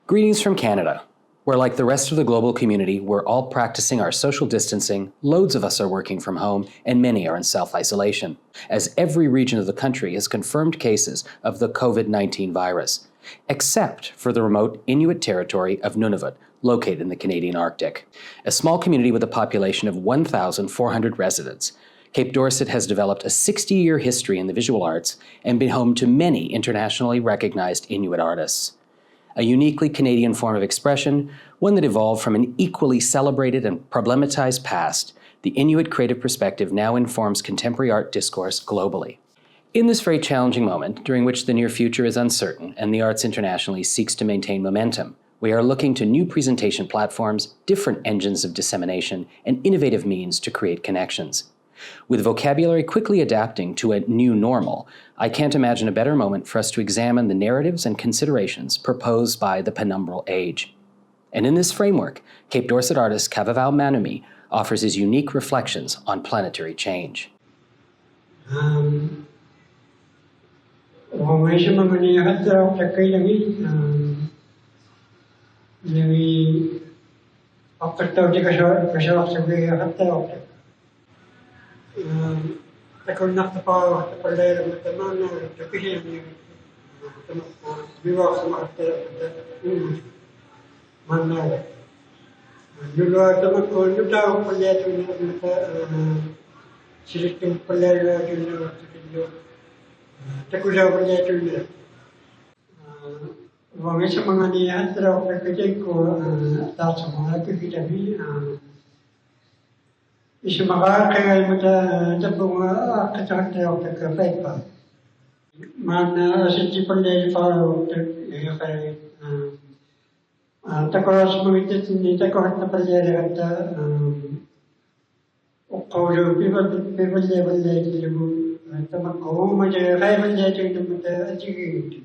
Greetings from Canada, where, like the rest of the global community, we're all practicing our social distancing, loads of us are working from home, and many are in self-isolation, as every region of the country has confirmed cases of the COVID-19 virus, except for the remote Inuit territory of Nunavut, located in the Canadian Arctic. A small community with a population of 1,400 residents, Cape Dorset has developed a 60-year history in the visual arts and been home to many internationally recognized Inuit artists. A uniquely Canadian form of expression, one that evolved from an equally celebrated and problematized past, the Inuit creative perspective now informs contemporary art discourse globally. In this very challenging moment, during which the near future is uncertain and the arts internationally seeks to maintain momentum, we are looking to new presentation platforms, different engines of dissemination, and innovative means to create connections. With vocabulary quickly adapting to a new normal, I can't imagine a better moment for us to examine the narratives and considerations proposed by the penumbral age. And in this framework, Cape Dorset artist Kavavau Manumi offers his unique reflections on planetary change. تكون نقطة تقليل مثلاً تكشين بيوصل من نلوا تمكن نبدأ قليل من شركة قليل تكوجا قليل ومش مغني حتى لو كجيكو تاسمه كفيدا بي إيش مغار كي متى تبغى قطعة يوتك فيبا من أسيتي بلي فاو تخيل تكراس مغيتني تكره بلي حتى وقولوا ببلي تلبو تمكو مجرى غير بلي تلبو تأجيل